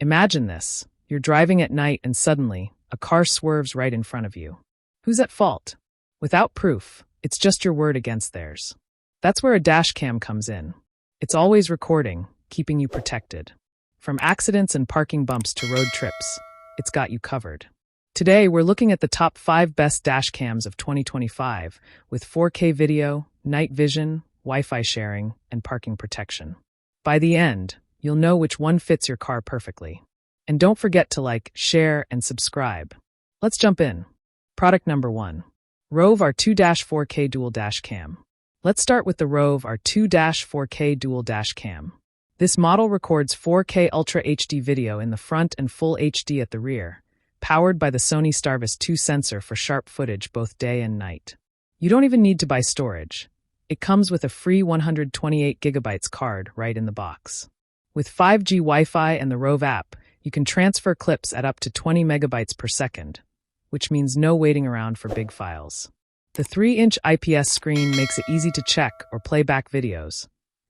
Imagine this. You're driving at night and suddenly, a car swerves right in front of you. Who's at fault? Without proof, it's just your word against theirs. That's where a dash cam comes in. It's always recording, keeping you protected. From accidents and parking bumps to road trips, it's got you covered. Today, we're looking at the top 5 best dash cams of 2025 with 4K video, night vision, Wi-Fi sharing, and parking protection. By the end, you'll know which one fits your car perfectly. And don't forget to like, share, and subscribe. Let's jump in. Product number 1. ROVE R2-4K Dual Dash Cam. Let's start with the ROVE R2-4K Dual Dash Cam. This model records 4K Ultra HD video in the front and Full HD at the rear, powered by the Sony Starvis 2 sensor for sharp footage both day and night. You don't even need to buy storage. It comes with a free 128GB card right in the box. With 5G Wi-Fi and the ROVE app, you can transfer clips at up to 20 megabytes per second, which means no waiting around for big files. The 3-inch IPS screen makes it easy to check or play back videos,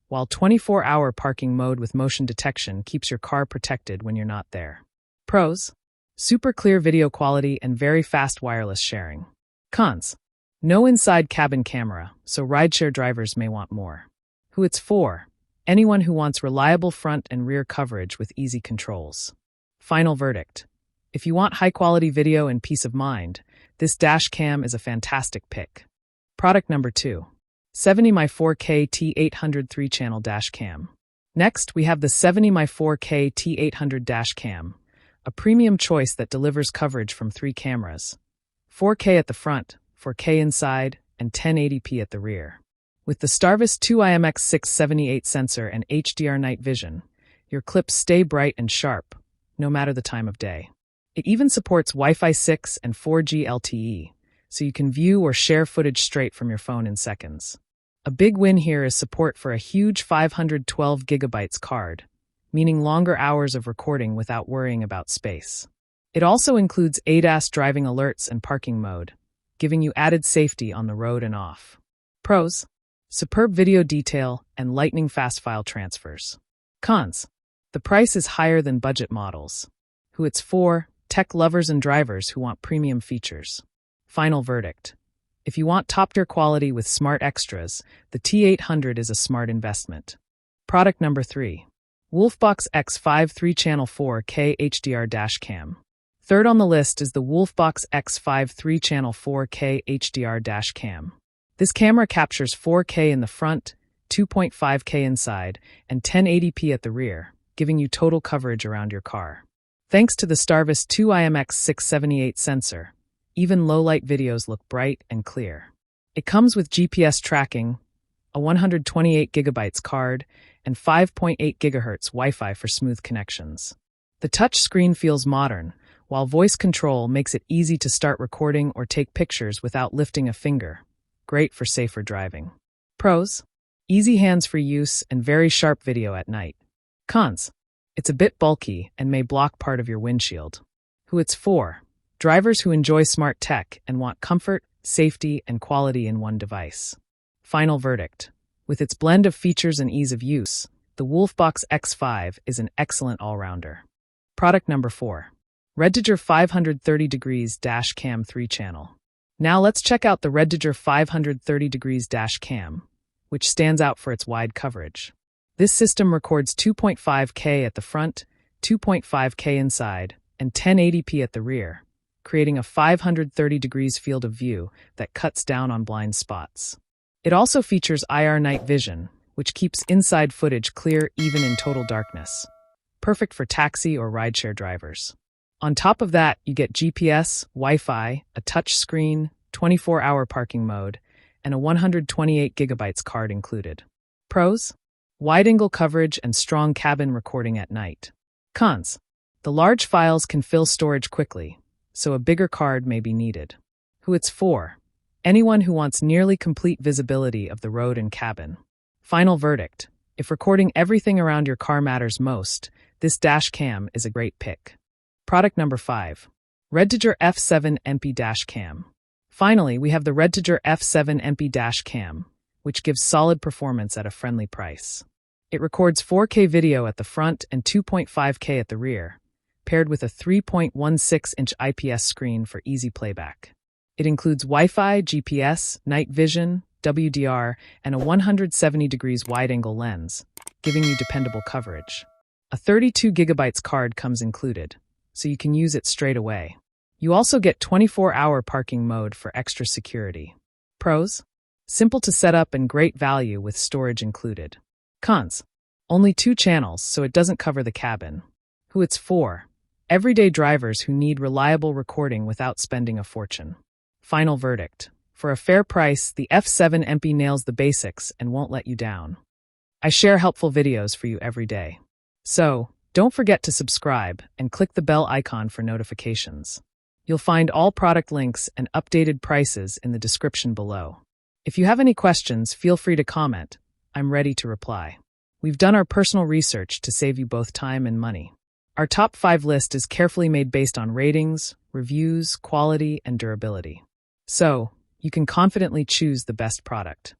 while 24-hour parking mode with motion detection keeps your car protected when you're not there. Pros: super clear video quality and very fast wireless sharing. Cons: no inside cabin camera, so rideshare drivers may want more. Who it's for: anyone who wants reliable front and rear coverage with easy controls. Final verdict: if you want high-quality video and peace of mind, this dash cam is a fantastic pick. Product number 2. 70x4K T800 3-channel dash cam. Next, we have the 70x4K T800 dash cam, a premium choice that delivers coverage from 3 cameras: 4K at the front, 4K inside, and 1080p at the rear. With the Starvis 2 IMX678 sensor and HDR night vision, your clips stay bright and sharp, no matter the time of day. It even supports Wi-Fi 6 and 4G LTE, so you can view or share footage straight from your phone in seconds. A big win here is support for a huge 512GB card, meaning longer hours of recording without worrying about space. It also includes ADAS driving alerts and parking mode, giving you added safety on the road and off. Pros: superb video detail and lightning-fast file transfers. Cons: the price is higher than budget models. Who it's for: tech lovers and drivers who want premium features. Final verdict: if you want top-tier quality with smart extras, the T800 is a smart investment. Product number 3. WOLFBOX X5 3-channel 4K HDR dash cam. Third on the list is the WOLFBOX X5 3-channel 4K HDR dash cam. This camera captures 4K in the front, 2.5K inside, and 1080p at the rear, giving you total coverage around your car. Thanks to the Starvis 2 IMX678 sensor, even low-light videos look bright and clear. It comes with GPS tracking, a 128GB card, and 5.8 GHz Wi-Fi for smooth connections. The touch screen feels modern, while voice control makes it easy to start recording or take pictures without lifting a finger. Great for safer driving. Pros: easy hands-free use and very sharp video at night. Cons: it's a bit bulky and may block part of your windshield. Who it's for: drivers who enjoy smart tech and want comfort, safety, and quality in one device. Final verdict: with its blend of features and ease of use, the WOLFBOX X5 is an excellent all-rounder. Product number 4. REDTIGER 530° dash cam 3-channel. Now let's check out the REDTIGER 530° dash cam, which stands out for its wide coverage. This system records 2.5K at the front, 2.5K inside, and 1080p at the rear, creating a 530° field of view that cuts down on blind spots. It also features IR night vision, which keeps inside footage clear even in total darkness. Perfect for taxi or rideshare drivers. On top of that, you get GPS, Wi-Fi, a touch screen, 24-hour parking mode, and a 128GB card included. Pros: wide-angle coverage and strong cabin recording at night. Cons: the large files can fill storage quickly, so a bigger card may be needed. Who it's for: anyone who wants nearly complete visibility of the road and cabin. Final verdict: if recording everything around your car matters most, this dash cam is a great pick. Product number 5. REDTIGER F7 MP Dash Cam. Finally, we have the REDTIGER F7 MP Dash Cam, which gives solid performance at a friendly price. It records 4K video at the front and 2.5K at the rear, paired with a 3.16-inch IPS screen for easy playback. It includes Wi-Fi, GPS, night vision, WDR, and a 170 degrees wide-angle lens, giving you dependable coverage. A 32GB card comes included, so you can use it straight away. You also get 24-hour parking mode for extra security. Pros? Simple to set up and great value with storage included. Cons? Only 2 channels, so it doesn't cover the cabin. Who it's for? Everyday drivers who need reliable recording without spending a fortune. Final verdict. For a fair price, the F7 MP nails the basics and won't let you down. I share helpful videos for you every day. So, don't forget to subscribe and click the bell icon for notifications. You'll find all product links and updated prices in the description below. If you have any questions, feel free to comment. I'm ready to reply. We've done our personal research to save you both time and money. Our top 5 list is carefully made based on ratings, reviews, quality, and durability. So, you can confidently choose the best product.